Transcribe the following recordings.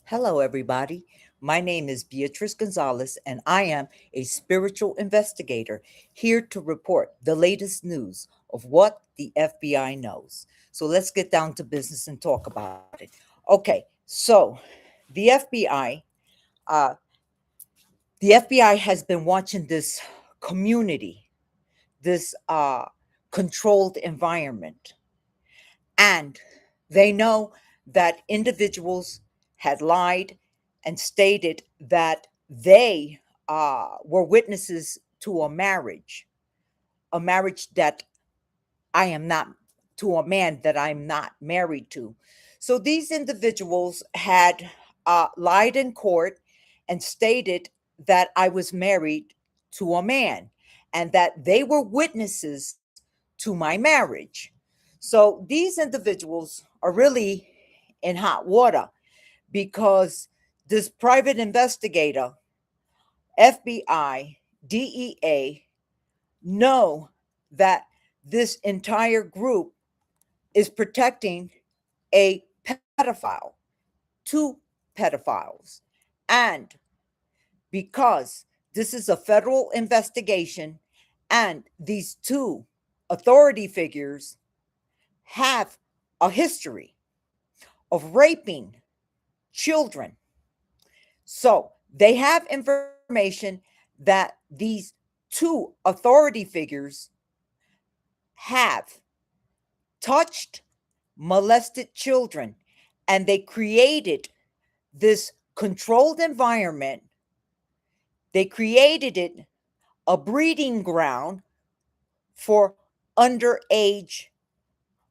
Hello, everybody. My name is Beatrice Gonzalez, and I am a spiritual investigator here to report the latest news of what the FBI knows. So let's get down to business and talk about it. Okay, so the FBI, uh, the FBI has been watching this community, this controlled environment, and they know that individuals had lied and stated that they were witnesses to a marriage that I am not, to a man that I'm not married to. So these individuals had lied in court and stated that I was married to a man and that they were witnesses to my marriage. So these individuals are really in hot water because this private investigator, FBI, DEA, know that this entire group is protecting a pedophile, two pedophiles. And because this is a federal investigation and these two authority figures have a history of raping children. So they have information that these two authority figures have touched, molested children, and they created this controlled environment. They created it a breeding ground for underage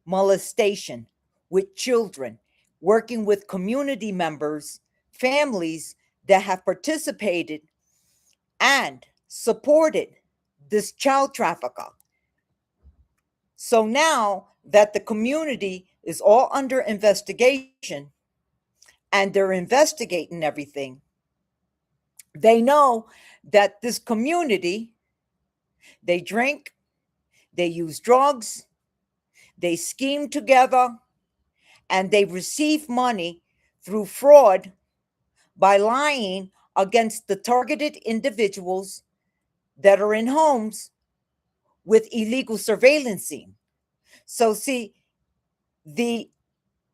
molestation with children, working with community members, families that have participated and supported this child trafficker. So now that the community is all under investigation and they're investigating everything, they know that this community, they drink, they use drugs, they scheme together, and they receive money through fraud by lying against the targeted individuals that are in homes with illegal surveillance. So see, the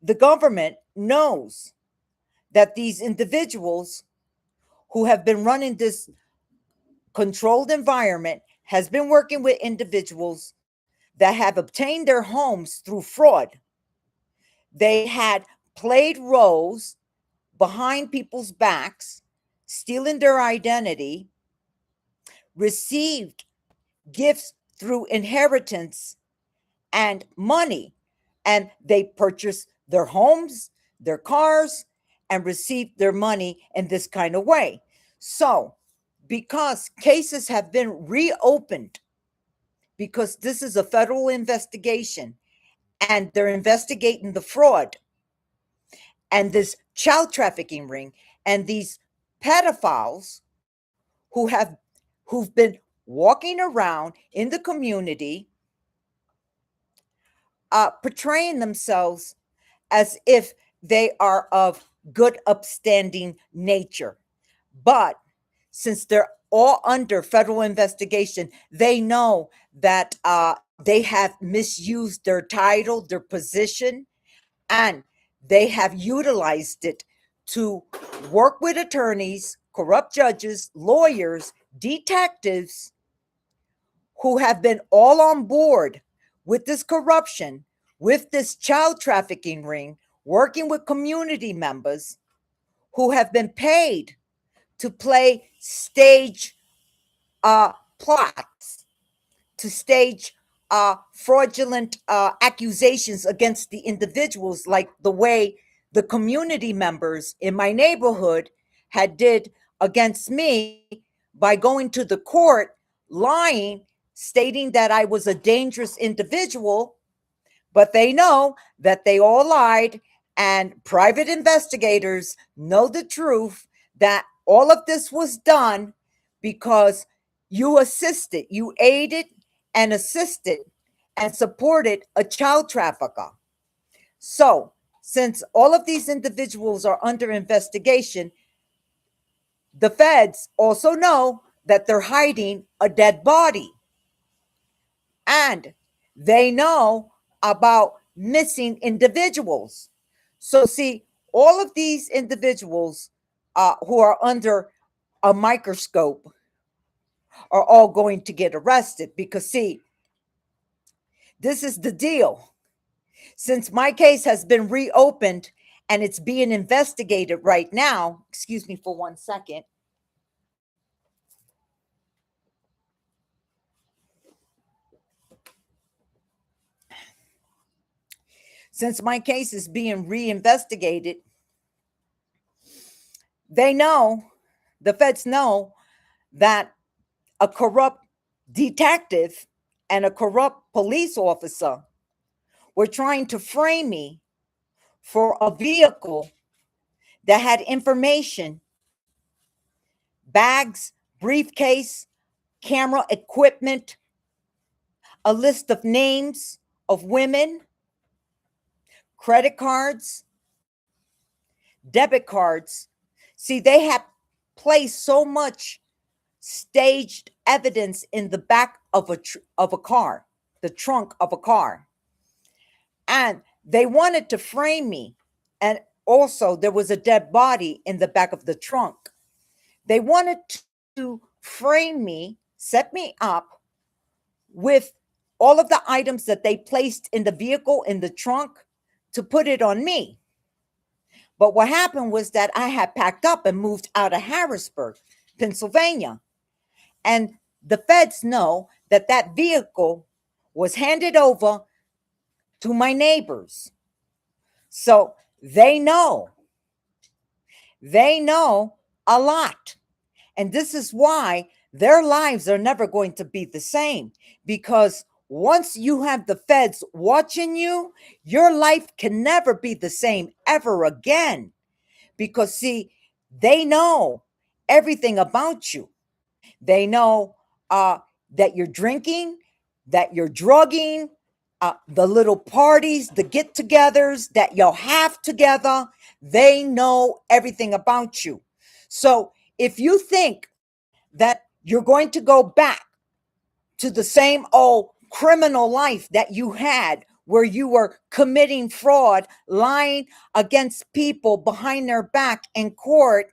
the government knows that these individuals who have been running this controlled environment has been working with individuals that have obtained their homes through fraud. They had played roles behind people's backs, stealing their identity, received gifts through inheritance and money, and they purchased their homes, their cars, and received their money in this kind of way. So, because cases have been reopened, because this is a federal investigation and they're investigating the fraud and this child trafficking ring and these pedophiles who have who've been walking around in the community portraying themselves as if they are of good upstanding nature. But since they're all under federal investigation, they know that they have misused their title, their position, and they have utilized it to work with attorneys, corrupt judges, lawyers, detectives who have been all on board with this corruption, with this child trafficking ring, working with community members who have been paid to play stage plots, to stage fraudulent accusations against the individuals, like the way the community members in my neighborhood had did against me by going to the court, lying, stating that I was a dangerous individual, but they know that they all lied, and private investigators know the truth that all of this was done because you assisted, you aided and assisted and supported a child trafficker. So since all of these individuals are under investigation, the feds also know that they're hiding a dead body. And they know about missing individuals. So, see, all of these individuals who are under a microscope are all going to get arrested because, see, this is the deal. Since my case has been reopened and it's being investigated right now, excuse me for 1 second. Since my case is being reinvestigated, they know, the feds know, that a corrupt detective and a corrupt police officer were trying to frame me for a vehicle that had information, bags, briefcase, camera equipment, a list of names of women, credit cards, debit cards. See, they have placed so much staged evidence in the back of a car, the trunk of a car. And they wanted to frame me. And also there was a dead body in the back of the trunk. They wanted to frame me, set me up with all of the items that they placed in the vehicle in the trunk to put it on me. But what happened was that I had packed up and moved out of Harrisburg, Pennsylvania. And the feds know that that vehicle was handed over to my neighbors. So they know a lot. And this is why their lives are never going to be the same, because once you have the feds watching you, your life can never be the same ever again. Because, see, they know everything about you. They know that you're drinking, that you're drugging, the little parties, the get togethers that y'all have together. They know everything about you. So if you think that you're going to go back to the same old criminal life that you had, where you were committing fraud, lying against people behind their back in court,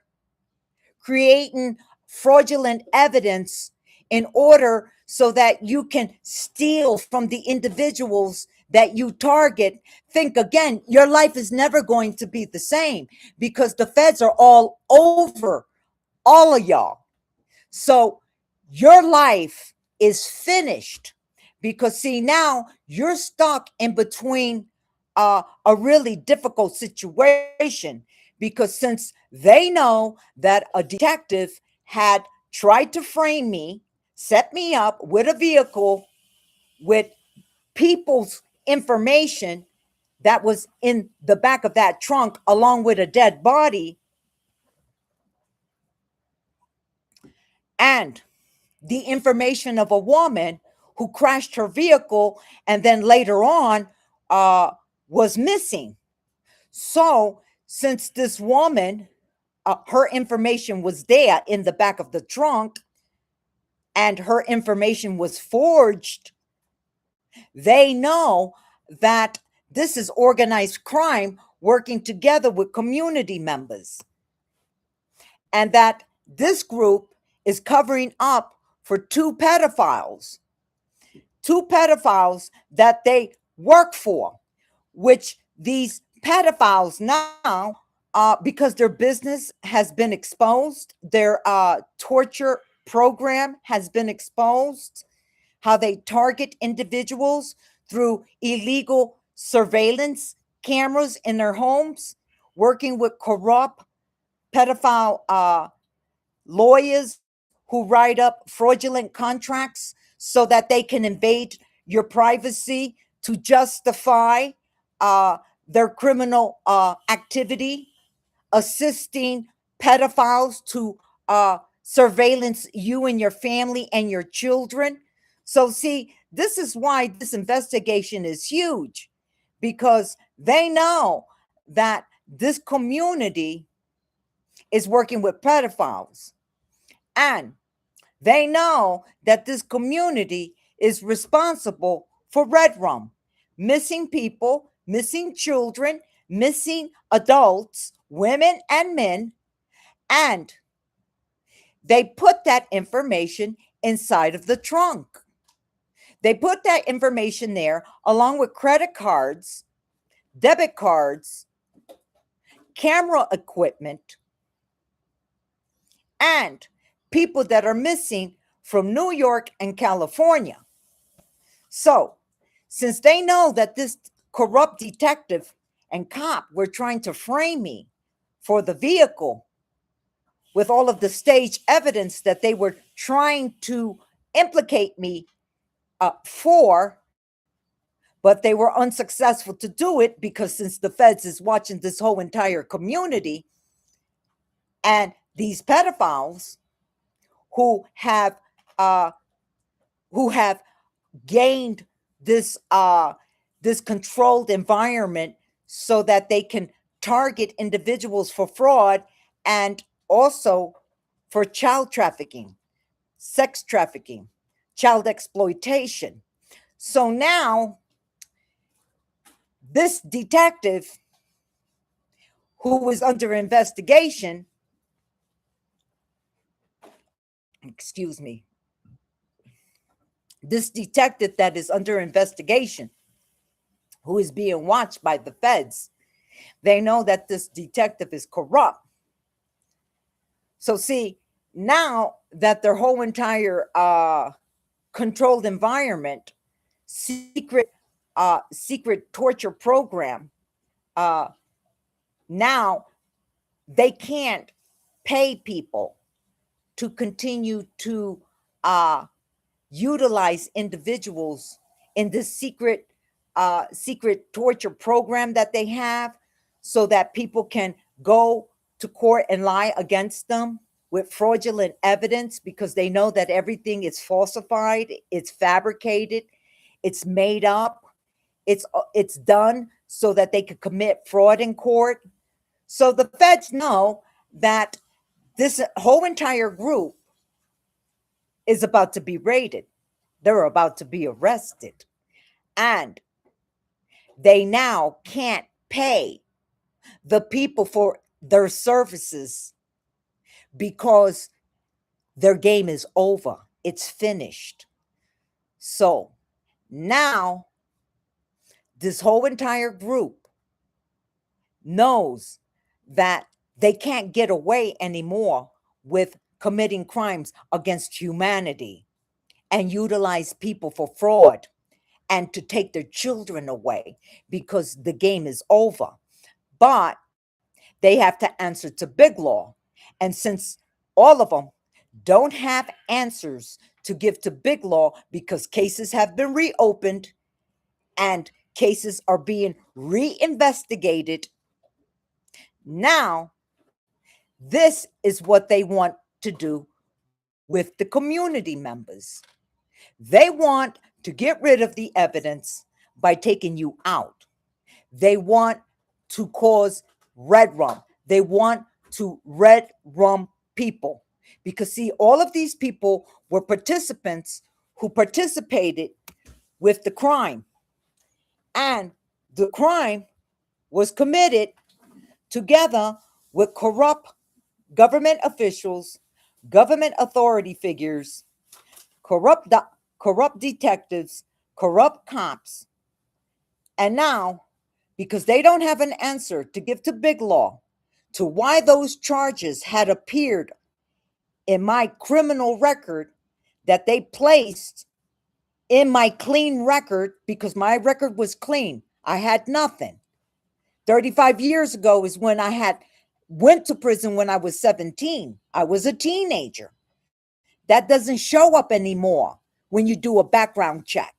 creating fraudulent evidence in order so that you can steal from the individuals that you target, think again. Your life is never going to be the same, because the feds are all over all of y'all. So your life is finished, because, see, now you're stuck in between a really difficult situation, because since they know that a detective had tried to frame me, set me up with a vehicle with people's information that was in the back of that trunk along with a dead body, and the information of a woman who crashed her vehicle and then later on was missing. So since this woman, her information was there in the back of the trunk and her information was forged, they know that this is organized crime working together with community members, and that this group is covering up for two pedophiles that they work for, which these pedophiles now, because their business has been exposed, their torture program has been exposed, how they target individuals through illegal surveillance cameras in their homes, working with corrupt pedophile lawyers who write up fraudulent contracts so that they can invade your privacy to justify their criminal activity, assisting pedophiles to surveillance you and your family and your children. So, see, this is why this investigation is huge, because they know that this community is working with pedophiles, and they know that this community is responsible for red rum, missing people, missing children, missing adults, women and men, and they put that information inside of the trunk. They put that information there along with credit cards, debit cards, camera equipment, and people that are missing from New York and California. So, since they know that this corrupt detective and cop were trying to frame me for the vehicle with all of the staged evidence that they were trying to implicate me for, but they were unsuccessful to do it because since the feds is watching this whole entire community, and these pedophiles who have gained this this controlled environment so that they can target individuals for fraud and also for child trafficking, sex trafficking, child exploitation. So now this detective who is under investigation, excuse me, this detective that is under investigation, who is being watched by the feds, they know that this detective is corrupt. So see, now that their whole entire controlled environment, secret torture program, now they can't pay people to continue to utilize individuals in this secret torture program that they have, so that people can go to court and lie against them with fraudulent evidence, because they know that everything is falsified, it's fabricated, it's made up, it's done so that they could commit fraud in court. So the feds know that this whole entire group is about to be raided. They're about to be arrested. And they now can't pay the people for their services because their game is over. It's finished. So now this whole entire group knows that they can't get away anymore with committing crimes against humanity and utilize people for fraud and to take their children away, because the game is over. But they have to answer to big law. And since all of them don't have answers to give to big law, because cases have been reopened and cases are being reinvestigated, now this is what they want to do with the community members. They want to get rid of the evidence by taking you out. They want to cause red rum. They want to red rum people. Because see, all of these people were participants who participated with the crime. And the crime was committed together with corrupt government officials, government authority figures, corrupt detectives, corrupt cops. And now, because they don't have an answer to give to big law to why those charges had appeared in my criminal record that they placed in my clean record, because my record was clean. I had nothing. 35 years ago is when I went to prison when I was 17. I was a teenager. That doesn't show up anymore when you do a background check.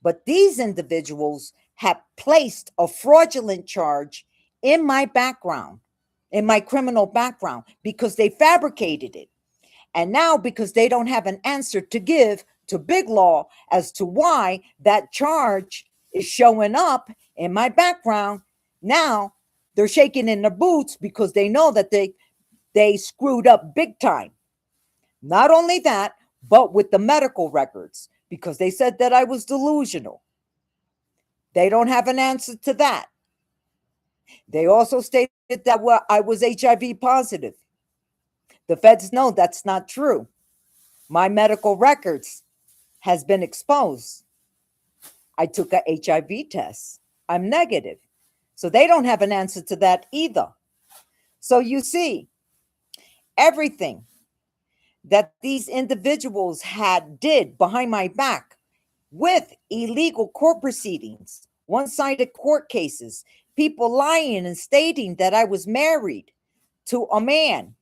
But these individuals have placed a fraudulent charge in my background, in my criminal background, because they fabricated it. And now, because they don't have an answer to give to big law as to why that charge is showing up in my background, now they're shaking in their boots because they know that they screwed up big time. Not only that, but with the medical records, because they said that I was delusional. They don't have an answer to that. They also stated that I was HIV positive. The feds know that's not true. My medical records has been exposed. I took a HIV test. I'm negative. So they don't have an answer to that either. So you see, everything that these individuals had did behind my back with illegal court proceedings, one-sided court cases, people lying and stating that I was married to a man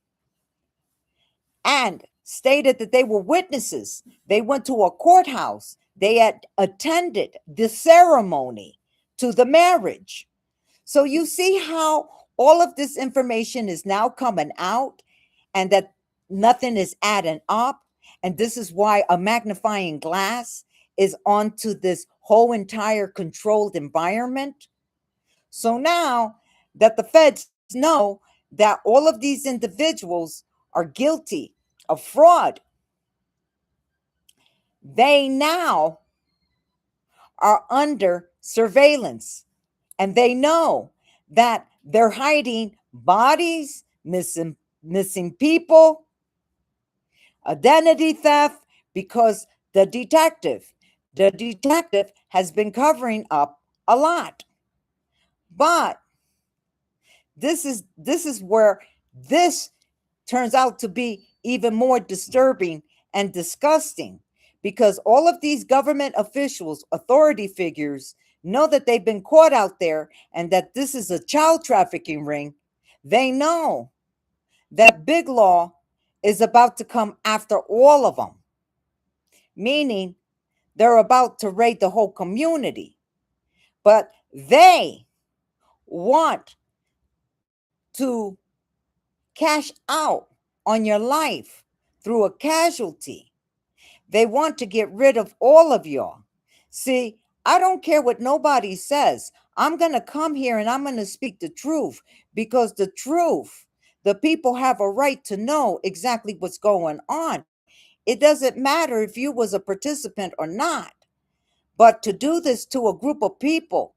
and stated that they were witnesses. They went to a courthouse. They had attended the ceremony to the marriage. So you see how all of this information is now coming out and that nothing is adding up. And this is why a magnifying glass is onto this whole entire controlled environment. So now that the feds know that all of these individuals are guilty of fraud, they now are under surveillance. And they know that they're hiding bodies, missing people, identity theft, because the detective has been covering up a lot. But this is where this turns out to be even more disturbing and disgusting, because all of these government officials, authority figures, know that they've been caught out there and that this is a child trafficking ring. They know that big law is about to come after all of them, meaning they're about to raid the whole community. But they want to cash out on your life through a casualty. They want to get rid of all of y'all. See, I don't care what nobody says. I'm going to come here and I'm going to speak the truth, because the truth, the people have a right to know exactly what's going on. It doesn't matter if you was a participant or not. But to do this to a group of people,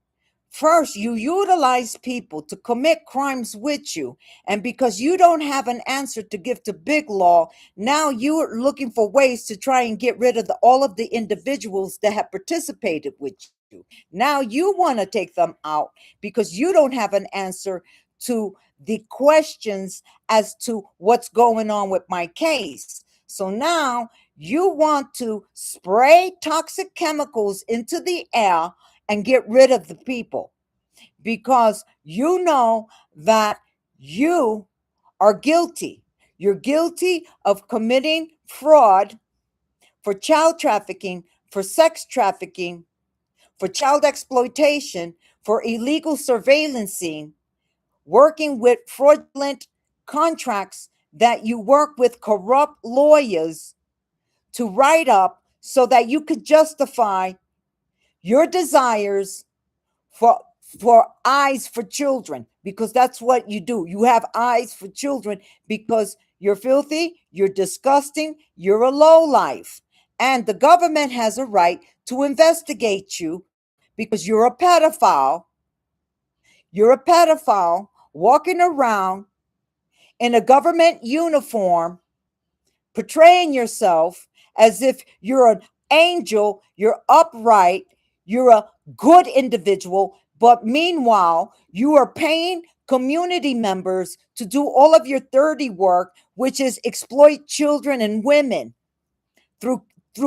first, you utilize people to commit crimes with you. And because you don't have an answer to give to big law, now you're looking for ways to try and get rid of all of the individuals that have participated with you. Now you want to take them out because you don't have an answer to the questions as to what's going on with my case. So now you want to spray toxic chemicals into the air and get rid of the people, because you know that you are guilty. You're guilty of committing fraud for child trafficking, for sex trafficking, for child exploitation, for illegal surveillancing, working with fraudulent contracts that you work with corrupt lawyers to write up so that you could justify your desires for eyes for children, because that's what you do. You have eyes for children because you're filthy, you're disgusting, you're a low life, and the government has a right to investigate you because you're a pedophile walking around in a government uniform, portraying yourself as if you're an angel, you're upright, you're a good individual, but meanwhile, you are paying community members to do all of your dirty work, which is exploit children and women through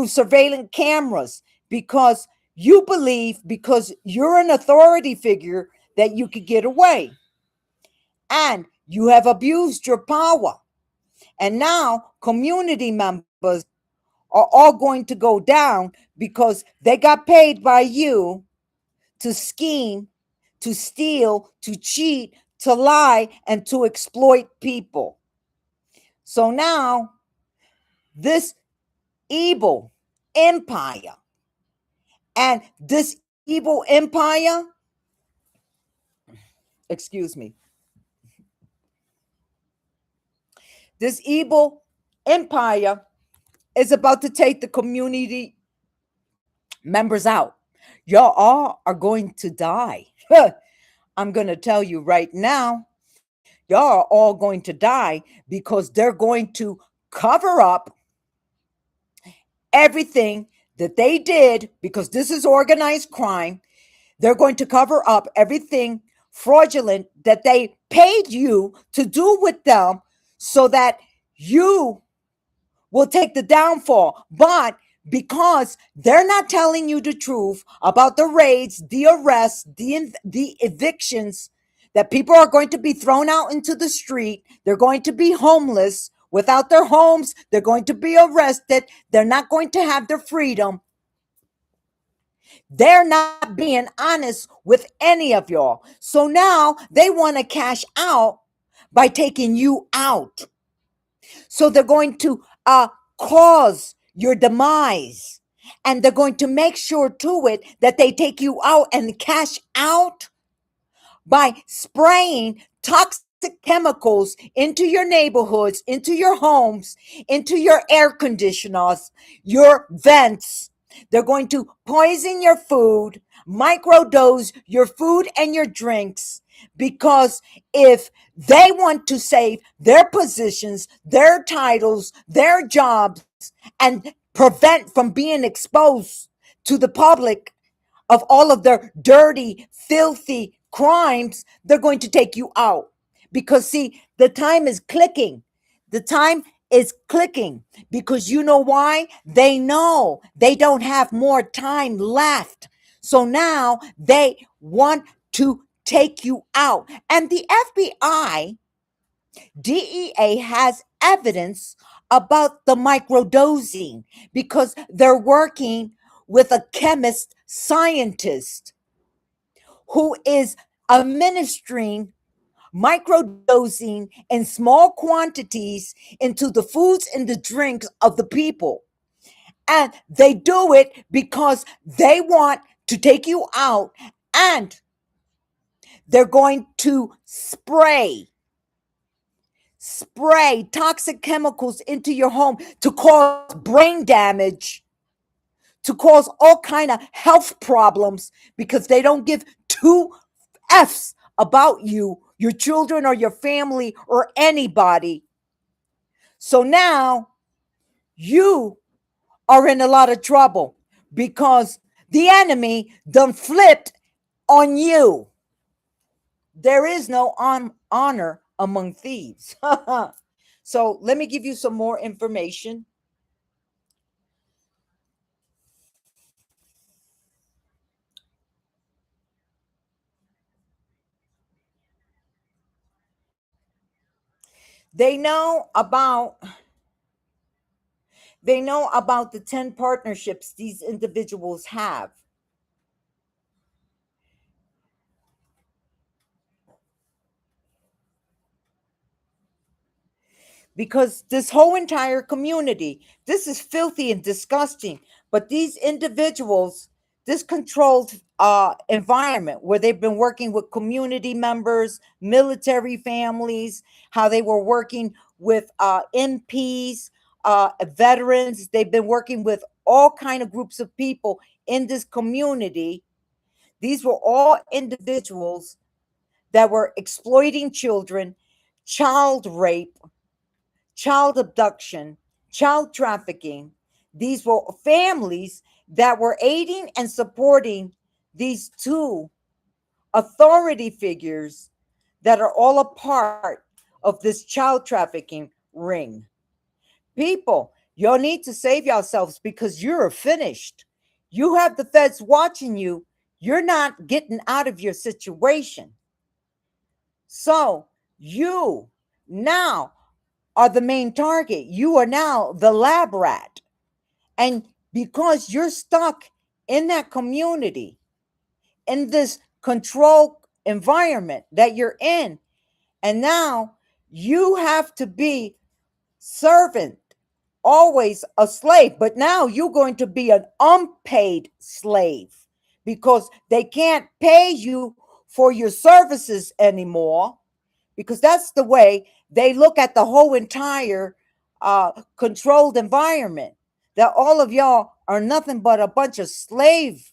surveillance cameras, because you believe, because you're an authority figure, that you could get away. And you have abused your power. And now community members are all going to go down because they got paid by you to scheme, to steal, to cheat, to lie, and to exploit people. So now this evil empire, and this evil empire, excuse me, This evil empire is about to take the community members out. Y'all all are going to die. I'm going to tell you right now, y'all are all going to die because they're going to cover up everything that they did, because this is organized crime. They're going to cover up everything fraudulent that they paid you to do with them so that you will take the downfall. But because they're not telling you the truth about the raids, the arrests, the evictions, that people are going to be thrown out into the street, they're going to be homeless without their homes, they're going to be arrested, they're not going to have their freedom. They're not being honest with any of y'all. So now they want to cash out by taking you out. So they're going to cause your demise. And they're going to make sure to it that they take you out and cash out by spraying toxic chemicals into your neighborhoods, into your homes, into your air conditioners, your vents. They're going to poison your food, microdose your food and your drinks, because if they want to save their positions, their titles, their jobs, and prevent from being exposed to the public of all of their dirty, filthy crimes, they're going to take you out. Because, see, the time is clicking. The time is clicking because you know why? They know they don't have more time left. So now they want to take you out. And the FBI, DEA has evidence about the microdosing because they're working with a chemist scientist who is administering microdosing in small quantities into the foods and the drinks of the people. And they do it because they want to take you out, and they're going to spray toxic chemicals into your home to cause brain damage, to cause all kind of health problems, because they don't give two F's about you, your children, or your family, or anybody. So now you are in a lot of trouble because the enemy done flipped on you. There is no honor among thieves. So let me give you some more information. They know about the 10 partnerships these individuals have. Because this whole entire community, this is filthy and disgusting. But these individuals, this controlled environment where they've been working with community members, military families, how they were working with MPs, veterans. They've been working with all kind of groups of people in this community. These were all individuals that were exploiting children, child rape, child abduction, child trafficking. These were families that were aiding and supporting these two authority figures that are all a part of this child trafficking ring. People, y'all need to save yourselves because you're finished. You have the feds watching you. You're not getting out of your situation. So you now are the main target. You are now the lab rat. And because you're stuck in that community, in this controlled environment that you're in, and now you have to be servant, always a slave, but now you're going to be an unpaid slave because they can't pay you for your services anymore, because that's the way they look at the whole entire controlled environment. That all of y'all are nothing but a bunch of slave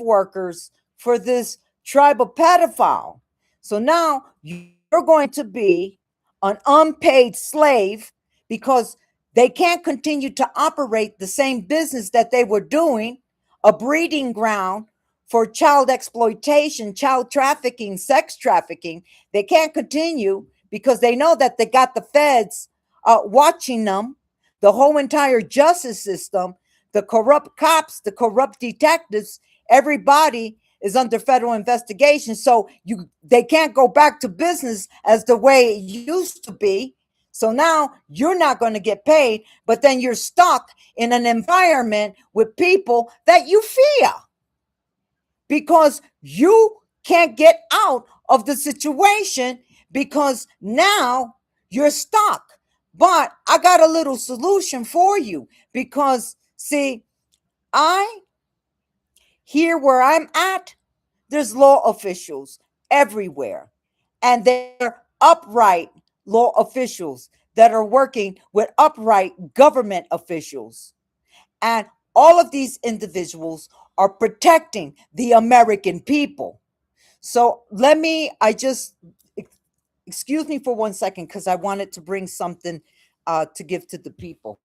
workers for this tribal pedophile. So now you're going to be an unpaid slave because they can't continue to operate the same business that they were doing, a breeding ground for child exploitation, child trafficking, sex trafficking. They can't continue because they know that they got the feds watching them, the whole entire justice system, the corrupt cops, the corrupt detectives, everybody is under federal investigation. So they can't go back to business as the way it used to be. So now you're not going to get paid, but then you're stuck in an environment with people that you fear because you can't get out of the situation because now you're stuck. But I got a little solution for you because, see, here where I'm at, there's law officials everywhere, and they're upright law officials that are working with upright government officials. And all of these individuals are protecting the American people. So excuse me for 1 second because I wanted to bring something to give to the people.